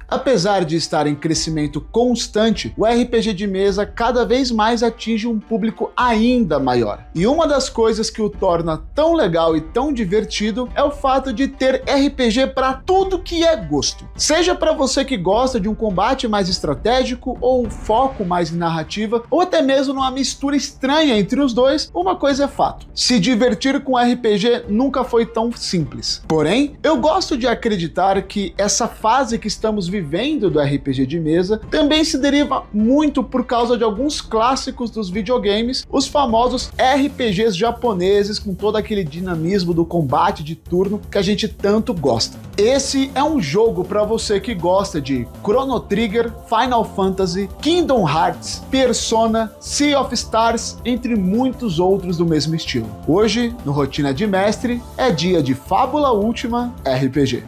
Apesar de estar em crescimento constante, o RPG de mesa cada vez mais atinge um público ainda maior. E uma das coisas que o torna tão legal e tão divertido é o fato de ter RPG para tudo que é gosto. Seja para você que gosta de um combate mais estratégico ou foco mais em narrativa, ou até mesmo numa mistura estranha entre os dois, uma coisa é fato: se divertir com RPG nunca foi tão simples. Porém, eu gosto de acreditar que essa fase que estamos vivendo do RPG de mesa também se deriva muito por causa de alguns clássicos dos videogames, os famosos RPGs japoneses com todo aquele dinamismo do combate de turno que a gente tanto gosta. Esse é um jogo para você que gosta de Chrono Trigger, Final Fantasy, Kingdom Hearts, Persona, Sea of Stars, entre muitos outros do mesmo estilo. Hoje, no Rotina de Mestre, é dia de Fábula Última RPG.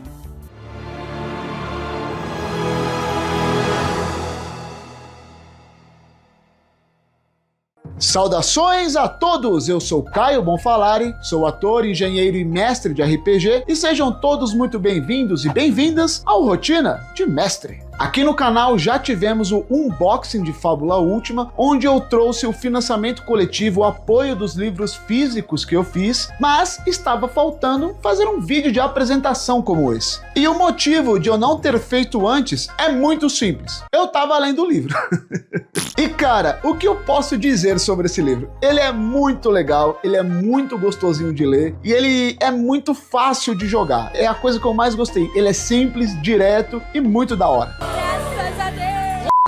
Saudações a todos! Eu sou Caio Bonfalari, sou ator, engenheiro e mestre de RPG, e sejam todos muito bem-vindos e bem-vindas ao Rotina de Mestre. Aqui no canal já tivemos o unboxing de Fábula Última, onde eu trouxe o financiamento coletivo, o apoio dos livros físicos que eu fiz, mas estava faltando fazer um vídeo de apresentação como esse. E o motivo de eu não ter feito antes é muito simples: eu estava lendo o livro. E cara, o que eu posso dizer sobre esse livro? Ele é muito legal, ele é muito gostosinho de ler e ele é muito fácil de jogar. É a coisa que eu mais gostei. Ele é simples, direto e muito da hora.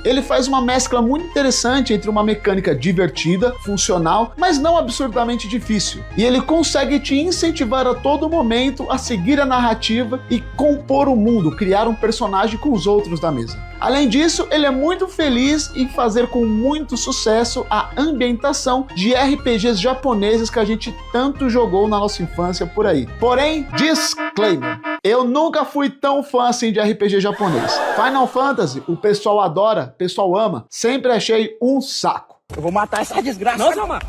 Ele faz uma mescla muito interessante entre uma mecânica divertida, funcional, mas não absurdamente difícil. E ele consegue te incentivar a todo momento a seguir a narrativa e compor o mundo, criar um personagem com os outros da mesa. Além disso, ele é muito feliz em fazer com muito sucesso a ambientação de RPGs japoneses que a gente tanto jogou na nossa infância por aí. Porém, disclaimer: eu nunca fui tão fã assim de RPG japonês. Final Fantasy, o pessoal adora, o pessoal ama, sempre achei um saco. Eu vou matar essa desgraça. Não, Zama!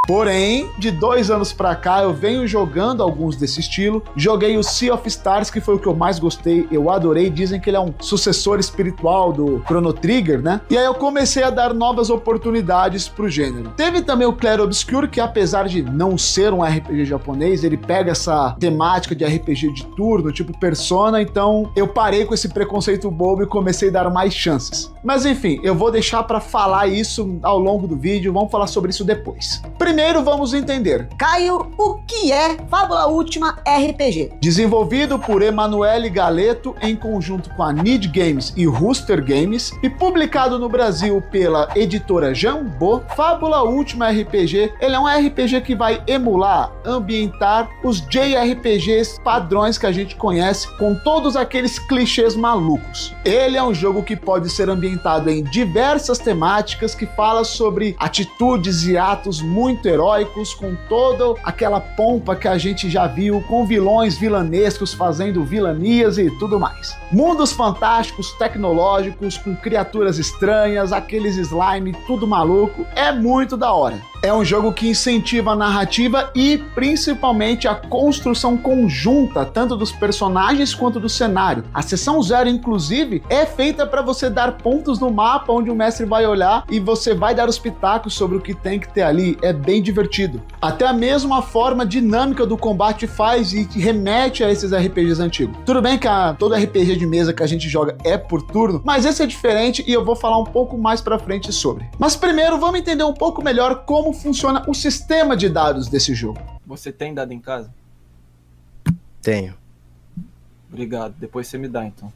Porém, de 2 anos pra cá, eu venho jogando alguns desse estilo. Joguei o Sea of Stars, que foi o que eu mais gostei, eu adorei. Dizem que ele é um sucessor espiritual do Chrono Trigger, né? E aí eu comecei a dar novas oportunidades pro gênero. Teve também o Clair Obscur, que apesar de não ser um RPG japonês, ele pega essa temática de RPG de turno, tipo Persona, então eu parei com esse preconceito bobo e comecei a dar mais chances. Mas enfim, eu vou deixar pra falar isso ao longo do vídeo, vamos falar sobre isso depois. Primeiro vamos entender: Caio, o que é Fábula Última RPG? Desenvolvido por Emanuele Galeto em conjunto com a Need Games e Rooster Games e publicado no Brasil pela editora Jambô, Fábula Última RPG, ele é um RPG que vai emular, ambientar os JRPGs padrões que a gente conhece, com todos aqueles clichês malucos. Ele é um jogo que pode ser ambientado em diversas temáticas, que fala sobre atitudes e atos muito heróicos, com toda aquela pompa que a gente já viu, com vilões vilanescos fazendo vilanias e tudo mais. Mundos fantásticos, tecnológicos, com criaturas estranhas, aqueles slime, tudo maluco. É muito da hora. É um jogo que incentiva a narrativa e principalmente a construção conjunta, tanto dos personagens quanto do cenário. A sessão 0, inclusive, é feita para você dar pontos no mapa onde o mestre vai olhar e você vai dar os pitacos sobre o que tem que ter ali. É bem divertido. Até mesmo a forma dinâmica do combate faz e remete a esses RPGs antigos. Tudo bem que todo RPG de mesa que a gente joga é por turno, mas esse é diferente e eu vou falar um pouco mais pra frente sobre. Mas primeiro vamos entender um pouco melhor como funciona o sistema de dados desse jogo. Você tem dado em casa? Tenho. Obrigado, depois você me dá então.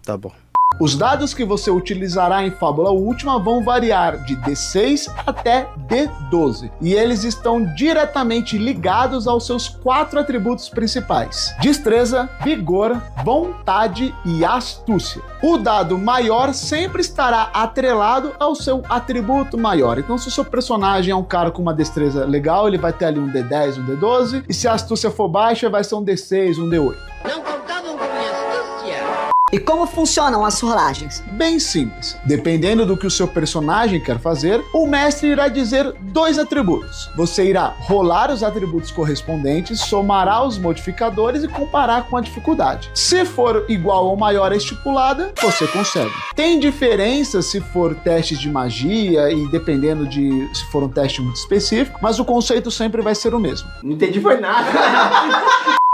Tá bom. Os dados que você utilizará em Fábula Última vão variar de D6 até D12, e eles estão diretamente ligados aos seus 4 atributos principais: destreza, vigor, vontade e astúcia. O dado maior sempre estará atrelado ao seu atributo maior. Então, se o seu personagem é um cara com uma destreza legal, ele vai ter ali um D10, um D12, e se a astúcia for baixa, vai ser um D6, um D8. Não contavam com minha astúcia. E como funcionam as rolagens? Bem simples. Dependendo do que o seu personagem quer fazer, o mestre irá dizer 2 atributos. Você irá rolar os atributos correspondentes, somará os modificadores e comparar com a dificuldade. Se for igual ou maior à estipulada, você consegue. Tem diferença se for testes de magia e dependendo de se for um teste muito específico, mas o conceito sempre vai ser o mesmo. Não entendi foi nada.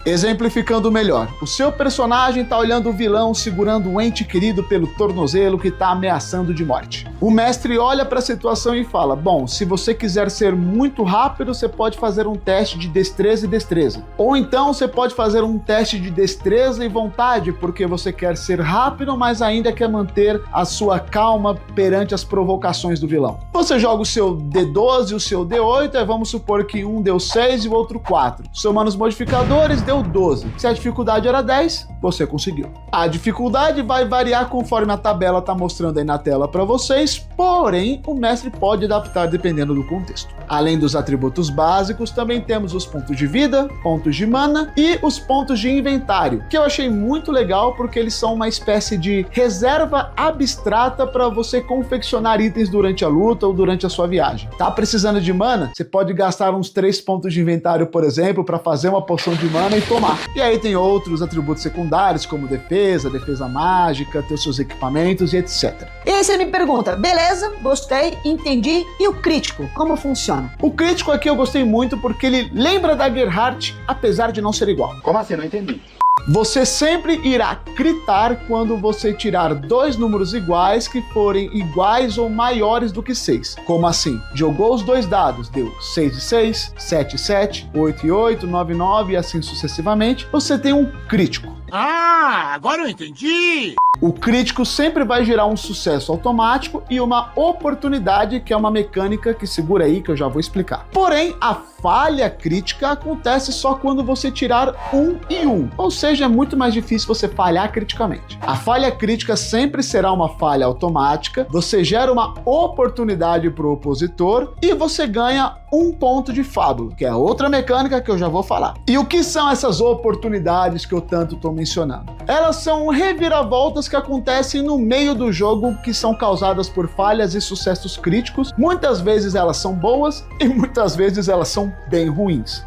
Exemplificando melhor, o seu personagem tá olhando o vilão segurando um ente querido pelo tornozelo que tá ameaçando de morte. O mestre olha para a situação e fala, bom, se você quiser ser muito rápido, você pode fazer um teste de destreza e destreza. Ou então você pode fazer um teste de destreza e vontade, porque você quer ser rápido, mas ainda quer manter a sua calma perante as provocações do vilão. Você joga o seu D12 e o seu D8, e vamos supor que um deu 6 e o outro 4. Somando os modificadores, deu 12. Se a dificuldade era 10, você conseguiu. A dificuldade vai variar conforme a tabela está mostrando aí na tela para vocês, porém o mestre pode adaptar dependendo do contexto. Além dos atributos básicos, também temos os pontos de vida, pontos de mana e os pontos de inventário, que eu achei muito legal porque eles são uma espécie de reserva abstrata para você confeccionar itens durante a luta ou durante a sua viagem. Tá precisando de mana? Você pode gastar uns 3 pontos de inventário, por exemplo, para fazer uma poção de mana e tomar. E aí tem outros atributos secundários, como defesa, defesa mágica, ter os seus equipamentos e etc. E aí você me pergunta, beleza, gostei, entendi, e o crítico, como funciona? O crítico aqui eu gostei muito porque ele lembra da Gerhardt, apesar de não ser igual. Como assim? Não entendi. Você sempre irá critar quando você tirar 2 números iguais que forem iguais ou maiores do que 6. Como assim? Jogou os 2 dados, deu 6 e 6, 7 e 7, 8 e 8, 9 e 9 e assim sucessivamente. Você tem um crítico. Ah, agora eu entendi! O crítico sempre vai gerar um sucesso automático e uma oportunidade, que é uma mecânica que segura aí que eu já vou explicar. Porém, a falha crítica acontece só quando você tirar 1 e 1, ou seja, é muito mais difícil você falhar criticamente. A falha crítica sempre será uma falha automática, você gera uma oportunidade para o opositor e você ganha 1 ponto de fábula, que é outra mecânica que eu já vou falar. E o que são essas oportunidades que eu tanto estou mencionando? Elas são reviravoltas que acontecem no meio do jogo, que são causadas por falhas e sucessos críticos. Muitas vezes elas são boas e muitas vezes elas são bem ruins.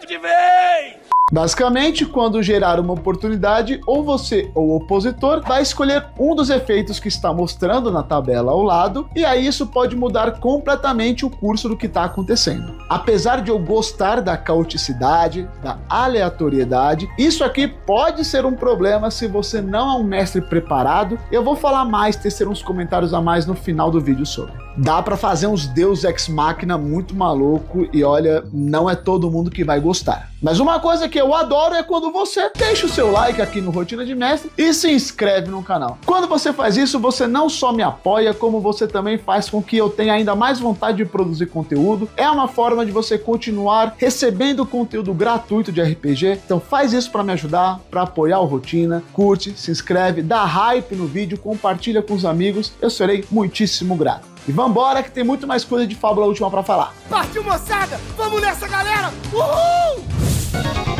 De vez! Basicamente, quando gerar uma oportunidade, ou você ou o opositor vai escolher um dos efeitos que está mostrando na tabela ao lado, e aí isso pode mudar completamente o curso do que está acontecendo. Apesar de eu gostar da caoticidade, da aleatoriedade, isso aqui pode ser um problema se você não é um mestre preparado. Eu vou falar mais, tecer uns comentários a mais no final do vídeo sobre. Dá para fazer uns Deus Ex Machina muito maluco e olha, não é todo mundo que vai gostar. Mas uma coisa que eu adoro é quando você deixa o seu like aqui no Rotina de Mestre e se inscreve no canal. Quando você faz isso, você não só me apoia, como você também faz com que eu tenha ainda mais vontade de produzir conteúdo. É uma forma de você continuar recebendo conteúdo gratuito de RPG. Então faz isso para me ajudar, para apoiar o Rotina. Curte, se inscreve, dá hype no vídeo, compartilha com os amigos. Eu serei muitíssimo grato. E vambora que tem muito mais coisa de Fábula Última para falar. Partiu, moçada! Vamos nessa, galera! Uhul!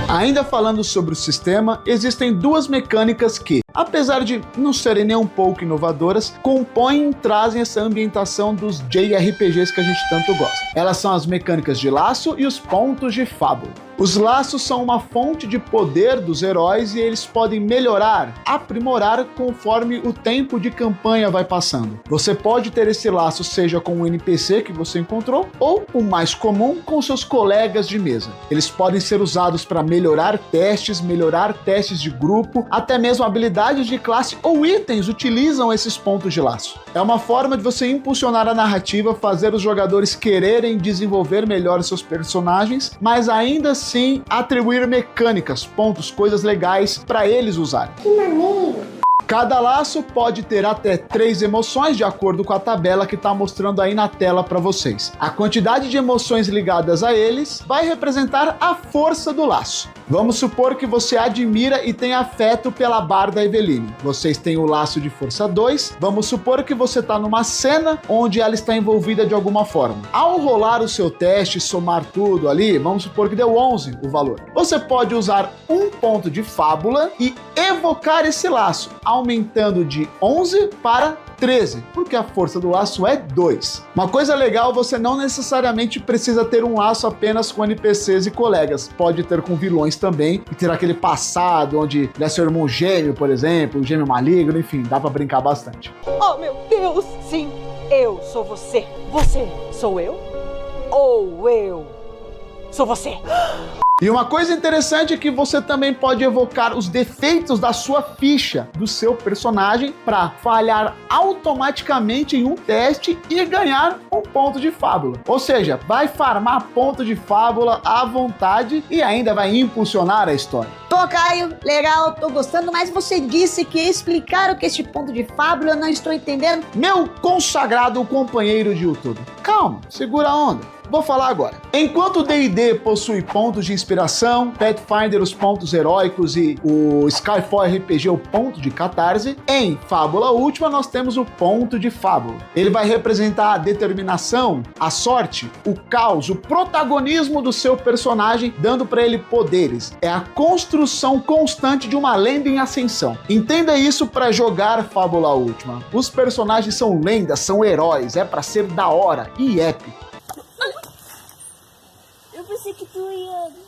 Ainda falando sobre o sistema, existem 2 mecânicas que, apesar de não serem nem um pouco inovadoras, compõem e trazem essa ambientação dos JRPGs que a gente tanto gosta. Elas são as mecânicas de laço e os pontos de fábula. Os laços são uma fonte de poder dos heróis e eles podem melhorar, aprimorar conforme o tempo de campanha vai passando. Você pode ter esse laço seja com um NPC que você encontrou ou o mais comum com seus colegas de mesa. Eles podem ser usados para melhorar testes de grupo, até mesmo habilidades de classe ou itens utilizam esses pontos de laço. É uma forma de você impulsionar a narrativa, fazer os jogadores quererem desenvolver melhor seus personagens, mas ainda assim atribuir mecânicas, pontos, coisas legais para eles usarem. Que maneiro! Cada laço pode ter até 3 emoções, de acordo com a tabela que está mostrando aí na tela para vocês. A quantidade de emoções ligadas a eles vai representar a força do laço. Vamos supor que você admira e tem afeto pela Barda Eveline. Vocês têm o laço de força 2. Vamos supor que você está numa cena onde ela está envolvida de alguma forma. Ao rolar o seu teste, somar tudo ali, vamos supor que deu 11 o valor. Você pode usar um ponto de fábula e evocar esse laço, aumentando de 11 para 13, porque a força do laço é 2. Uma coisa legal, você não necessariamente precisa ter um laço apenas com NPCs e colegas, pode ter com vilões também, e ter aquele passado onde ele é seu irmão gêmeo, por exemplo, um gêmeo maligno, enfim, dá pra brincar bastante. Oh, meu Deus! Sim, eu sou você. Você sou eu? Ou eu sou você? E uma coisa interessante é que você também pode evocar os defeitos da sua ficha, do seu personagem, para falhar automaticamente em um teste e ganhar um ponto de fábula. Ou seja, vai farmar ponto de fábula à vontade e ainda vai impulsionar a história. Tô, Caio, legal, tô gostando, mas você disse que ia explicar o que é este ponto de fábula, eu não estou entendendo. Meu consagrado companheiro de YouTube, calma, segura a onda. Vou falar agora. Enquanto o D&D possui pontos de inspiração, Pathfinder os pontos heróicos e o Skyfall RPG o ponto de catarse, em Fábula Última nós temos o ponto de fábula. Ele vai representar a determinação, a sorte, o caos, o protagonismo do seu personagem, dando para ele poderes. É a construção constante de uma lenda em ascensão. Entenda isso para jogar Fábula Última. Os personagens são lendas, são heróis, é para ser da hora e épico. Eu pensei que tu ia...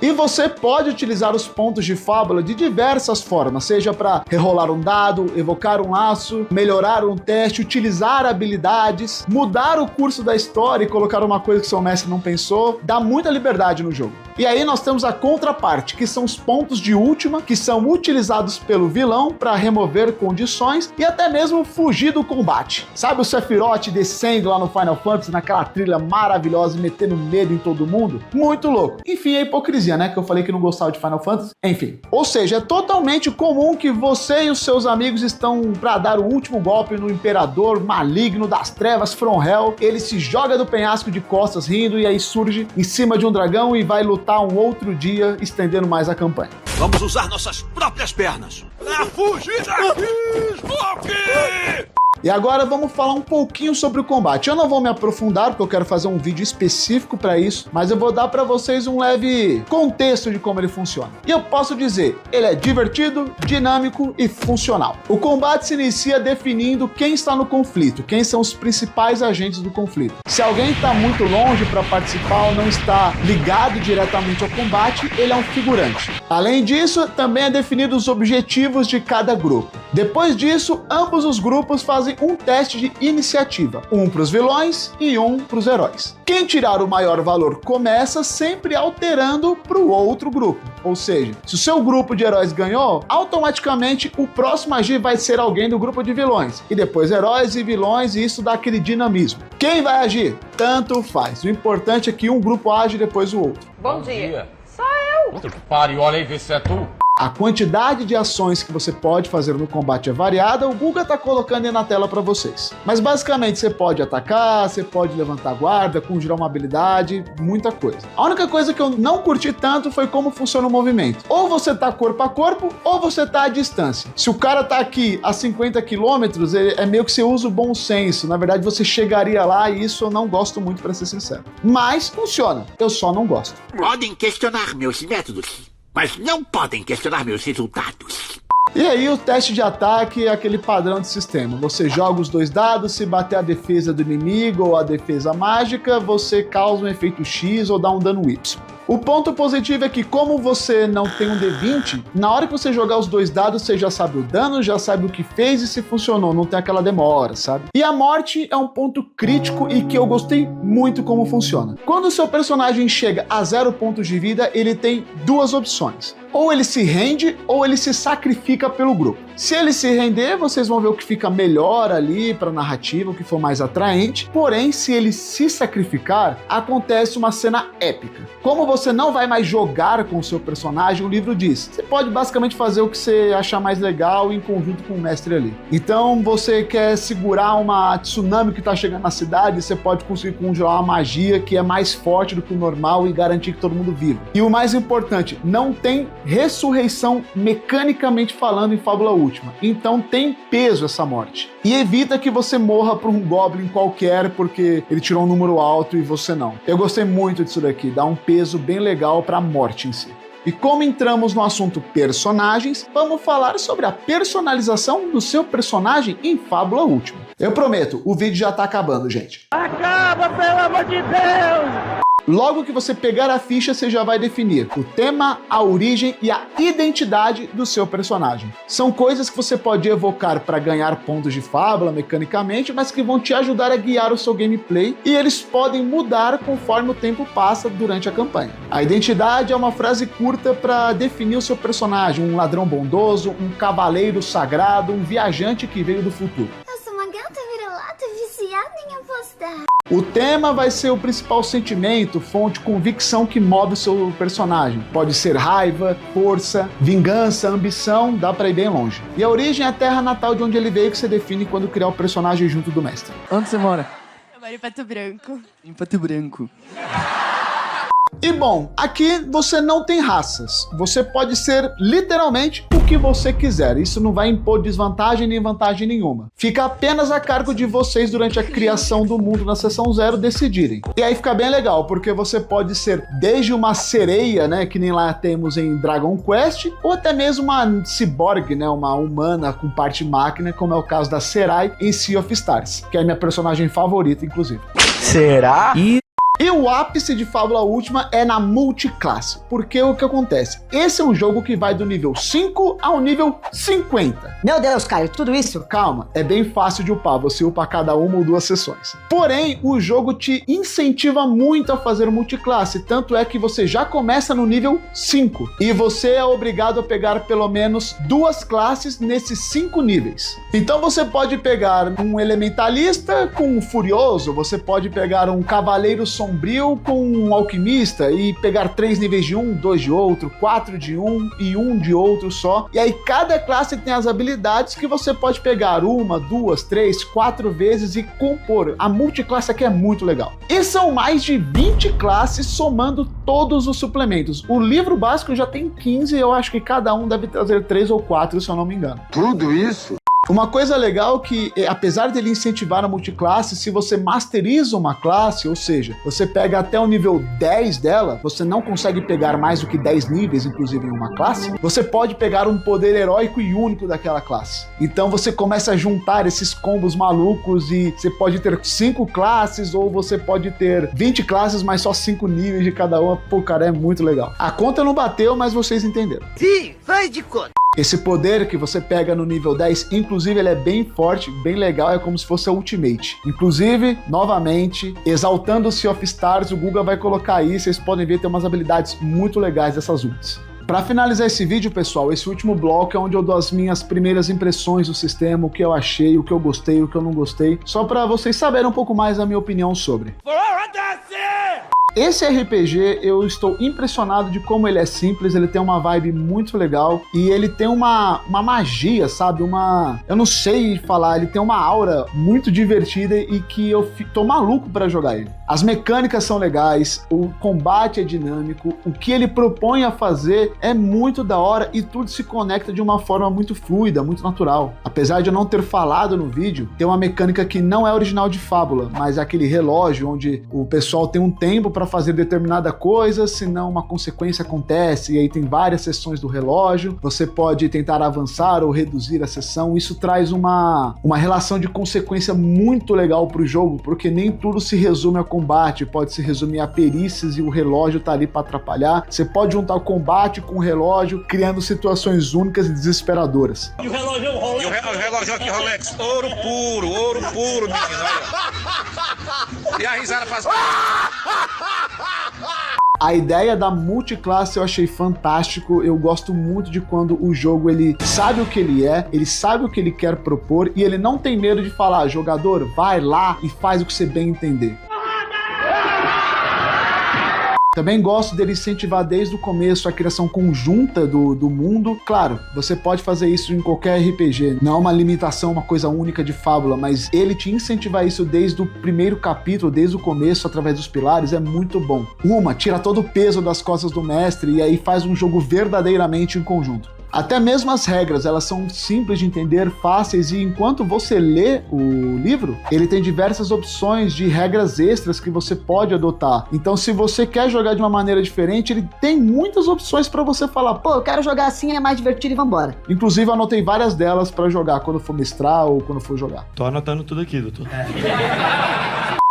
E você pode utilizar os pontos de fábula de diversas formas, seja para rerolar um dado, evocar um laço, melhorar um teste, utilizar habilidades, mudar o curso da história e colocar uma coisa que seu mestre não pensou, dá muita liberdade no jogo. E aí nós temos a contraparte, que são os pontos de última, que são utilizados pelo vilão para remover condições e até mesmo fugir do combate. Sabe o Sephiroth descendo lá no Final Fantasy, naquela trilha maravilhosa e metendo medo em todo mundo? Muito louco. Enfim, a hipocrisia, né? Que eu falei que não gostava de Final Fantasy. Enfim. Ou seja, é totalmente comum que você e os seus amigos estão para dar o último golpe no Imperador maligno das trevas From Hell. Ele se joga do penhasco de costas rindo e aí surge em cima de um dragão e vai lutar um outro dia, estendendo mais a campanha. Vamos usar nossas próprias pernas pra fugir daqui, Smoke! E agora vamos falar um pouquinho sobre o combate. Eu não vou me aprofundar, porque eu quero fazer um vídeo específico para isso, mas eu vou dar para vocês um leve contexto de como ele funciona. E eu posso dizer, ele é divertido, dinâmico e funcional. O combate se inicia definindo quem está no conflito, quem são os principais agentes do conflito. Se alguém está muito longe para participar ou não está ligado diretamente ao combate, ele é um figurante. Além disso, também é definido os objetivos de cada grupo. Depois disso, ambos os grupos fazem um teste de iniciativa, um para os vilões e um para os heróis. Quem tirar o maior valor começa sempre alterando para o outro grupo. Ou seja, se o seu grupo de heróis ganhou, automaticamente o próximo a agir vai ser alguém do grupo de vilões. E depois heróis e vilões, e isso dá aquele dinamismo. Quem vai agir? Tanto faz. O importante é que um grupo age e depois o outro. Bom dia. Pare, olha aí, vê se é tu. A quantidade de ações que você pode fazer no combate é variada, o Guga tá colocando aí na tela para vocês. Mas basicamente você pode atacar, você pode levantar a guarda, conjurar uma habilidade, muita coisa. A única coisa que eu não curti tanto foi como funciona o movimento. Ou você tá corpo a corpo, ou você tá à distância. Se o cara tá aqui a 50 quilômetros, é meio que você usa o bom senso. Na verdade, você chegaria lá e isso eu não gosto muito, para ser sincero. Mas funciona, eu só não gosto. Podem questionar meus métodos, mas não podem questionar meus resultados. E aí o teste de ataque é aquele padrão de sistema. Você joga os dois dados, se bater a defesa do inimigo ou a defesa mágica, você causa um efeito X ou dá um dano Y. O ponto positivo é que, como você não tem um D20, na hora que você jogar os dois dados, você já sabe o dano, já sabe o que fez e se funcionou, não tem aquela demora, sabe? E a morte é um ponto crítico e que eu gostei muito como funciona. Quando o seu personagem chega a 0 pontos de vida, ele tem duas opções. Ou ele se rende, ou ele se sacrifica pelo grupo. Se ele se render, vocês vão ver o que fica melhor ali para a narrativa, o que for mais atraente. Porém, se ele se sacrificar, acontece uma cena épica. Como você não vai mais jogar com o seu personagem, o livro diz, você pode basicamente fazer o que você achar mais legal em conjunto com o mestre ali. Então, você quer segurar uma tsunami que está chegando na cidade, você pode conseguir conjurar uma magia que é mais forte do que o normal e garantir que todo mundo viva. E o mais importante, não tem ressurreição mecanicamente falando em Fábula Última. Então tem peso essa morte. E evita que você morra por um Goblin qualquer porque ele tirou um número alto e você não. Eu gostei muito disso daqui, dá um peso bem legal para a morte em si. E como entramos no assunto personagens, vamos falar sobre a personalização do seu personagem em Fábula Última. Eu prometo, o vídeo já tá acabando, gente. Acaba, pelo amor de Deus! Logo que você pegar a ficha, você já vai definir o tema, a origem e a identidade do seu personagem. São coisas que você pode evocar para ganhar pontos de fábula mecanicamente, mas que vão te ajudar a guiar o seu gameplay, e eles podem mudar conforme o tempo passa durante a campanha. A identidade é uma frase curta para definir o seu personagem: um ladrão bondoso, um cavaleiro sagrado, um viajante que veio do futuro. Eu sou uma gata vira-lata viciada em apostar. O tema vai ser o principal sentimento, fonte, convicção que move o seu personagem. Pode ser raiva, força, vingança, ambição, dá pra ir bem longe. E a origem é a terra natal de onde ele veio, que você define quando criar o personagem junto do mestre. Onde você mora? Eu moro em Pato Branco. Em Pato Branco. E bom, aqui você não tem raças. Você pode ser literalmente o que você quiser. Isso não vai impor desvantagem nem vantagem nenhuma. Fica apenas a cargo de vocês durante a criação do mundo na sessão 0 decidirem. E aí fica bem legal, porque você pode ser desde uma sereia, né, que nem lá temos em Dragon Quest, ou até mesmo uma ciborgue, né, uma humana com parte máquina, como é o caso da Serai em Sea of Stars, que é a minha personagem favorita, inclusive. Será? E o ápice de Fábula Última é na multiclasse, porque o que acontece? Esse é um jogo que vai do nível 5 ao nível 50. Meu Deus, Caio, tudo isso? Calma, é bem fácil de upar, você upa cada uma ou duas sessões. Porém, o jogo te incentiva muito a fazer multiclasse, tanto é que você já começa no nível 5, e você é obrigado a pegar pelo menos 2 classes nesses 5 níveis. Então você pode pegar um elementalista com um furioso, você pode pegar um cavaleiro sombrio com um alquimista e pegar 3 níveis de um, 2 de outro, 4 de um e 1 de outro só. E aí cada classe tem as habilidades que você pode pegar 1, 2, 3, 4 vezes e compor. A multiclasse aqui é muito legal. E são mais de 20 classes somando todos os suplementos. O livro básico já tem 15 e eu acho que cada um deve trazer 3 ou 4, se eu não me engano. Tudo isso? Uma coisa legal que, apesar dele incentivar a multiclasse, se você masteriza uma classe, ou seja, você pega até o nível 10 dela, você não consegue pegar mais do que 10 níveis, inclusive em uma classe, você pode pegar um poder heróico e único daquela classe. Então você começa a juntar esses combos malucos e você pode ter 5 classes ou você pode ter 20 classes, mas só 5 níveis de cada uma. Pô, cara, é muito legal. A conta não bateu, mas vocês entenderam. Sim, faz de conta. Esse poder que você pega no nível 10, inclusive ele é bem forte, bem legal, é como se fosse a Ultimate. Inclusive, novamente, exaltando o Sea of Stars, o Guga vai colocar aí, vocês podem ver, tem umas habilidades muito legais dessas ults. Para finalizar esse vídeo, pessoal, esse último bloco é onde eu dou as minhas primeiras impressões do sistema, o que eu achei, o que eu gostei, o que eu não gostei, só para vocês saberem um pouco mais a minha opinião sobre. Esse RPG, eu estou impressionado de como ele é simples, ele tem uma vibe muito legal e ele tem uma magia, sabe? Eu não sei falar, ele tem uma aura muito divertida e que eu tô maluco para jogar ele. As mecânicas são legais, o combate é dinâmico, o que ele propõe a fazer é muito da hora e tudo se conecta de uma forma muito fluida, muito natural. Apesar de eu não ter falado no vídeo, tem uma mecânica que não é original de Fábula, mas é aquele relógio onde o pessoal tem um tempo para fazer determinada coisa, senão uma consequência acontece, e aí tem várias sessões do relógio, você pode tentar avançar ou reduzir a sessão. Isso traz uma relação de consequência muito legal pro jogo, porque nem tudo se resume ao combate, pode se resumir a perícias e o relógio tá ali para atrapalhar. Você pode juntar o combate com o relógio, criando situações únicas e desesperadoras. E o relógio Rolex? O relógio aqui, Rolex. Ouro puro, menino. E a risada faz... A ideia da multiclasse eu achei fantástico, eu gosto muito de quando o jogo ele sabe o que ele sabe o que ele quer propor e ele não tem medo de falar, jogador, vai lá e faz o que você bem entender. Também gosto dele incentivar desde o começo a criação conjunta do mundo. Claro, você pode fazer isso em qualquer RPG, não é uma limitação, uma coisa única de Fábula, mas ele te incentivar isso desde o primeiro capítulo, desde o começo, através dos pilares, é muito bom. Tira todo o peso das costas do mestre e aí faz um jogo verdadeiramente em conjunto. Até mesmo as regras, elas são simples de entender, fáceis, e enquanto você lê o livro, ele tem diversas opções de regras extras que você pode adotar. Então, se você quer jogar de uma maneira diferente, ele tem muitas opções para você falar, Pô, eu quero jogar assim, é mais divertido e vambora. inclusive eu anotei várias delas para jogar quando for mestrar ou quando for jogar. Tô anotando tudo aqui, doutor.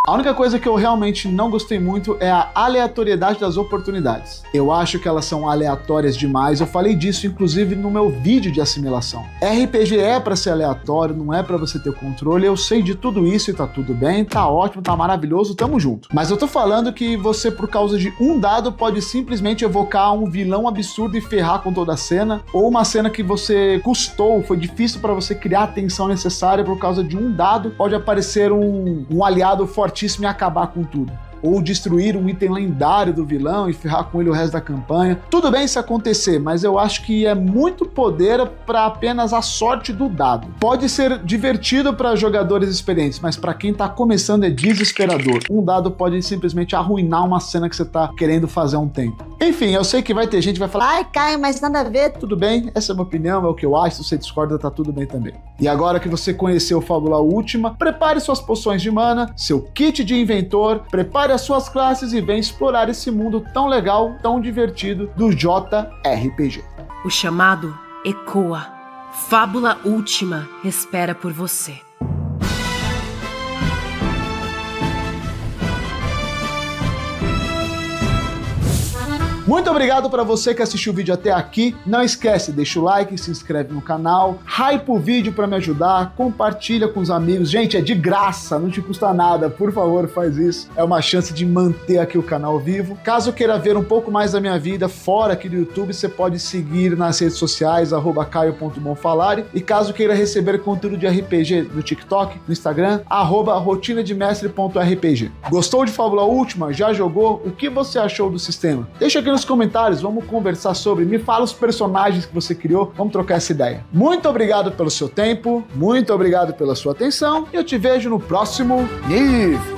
A única coisa que eu realmente não gostei muito é a aleatoriedade das oportunidades. Eu acho que elas são aleatórias demais, eu falei disso inclusive no meu vídeo de assimilação. RPG é pra ser aleatório, não é pra você ter controle, eu sei de tudo isso e tá tudo bem, tá ótimo, tá maravilhoso, tamo junto. Mas eu tô falando que você, por causa de um dado, pode simplesmente evocar um vilão absurdo e ferrar com toda a cena, ou uma cena que você custou, foi difícil pra você criar a tensão necessária por causa de um dado, pode aparecer um aliado fortíssimo e acabar com tudo. Ou destruir um item lendário do vilão e ferrar com ele o resto da campanha. Tudo bem se acontecer, mas eu acho que é muito poder para apenas a sorte do dado. Pode ser divertido para jogadores experientes, mas para quem tá começando é desesperador. Um dado pode simplesmente arruinar uma cena que você tá querendo fazer há um tempo. Enfim, eu sei que vai ter gente que vai falar, Ai, Caio, mas nada a ver. tudo bem, essa é a minha opinião, é o que eu acho, se você discorda tá tudo bem também. E agora que você conheceu Fábula Última, prepare suas poções de mana, seu kit de inventor, prepare as suas classes e vem explorar esse mundo tão legal, tão divertido do JRPG. O chamado ecoa. Fábula Última espera por você. Muito obrigado para você que assistiu o vídeo até aqui. Não esquece, deixa o like, se inscreve no canal, hype o vídeo para me ajudar, compartilha com os amigos. Gente, é de graça, não te custa nada. Por favor, faz isso. É uma chance de manter aqui o canal vivo. Caso queira ver um pouco mais da minha vida fora aqui do YouTube, você pode seguir nas redes sociais, @caio.bonfalari. E caso queira receber conteúdo de RPG no TikTok, no Instagram, @rotinademestre.rpg. Gostou de Fábula Última? Já jogou? O que você achou do sistema? Deixa aqui nos comentários, vamos conversar sobre, me fala os personagens que você criou, vamos trocar essa ideia. Muito obrigado pelo seu tempo, muito obrigado pela sua atenção e eu te vejo no próximo nível.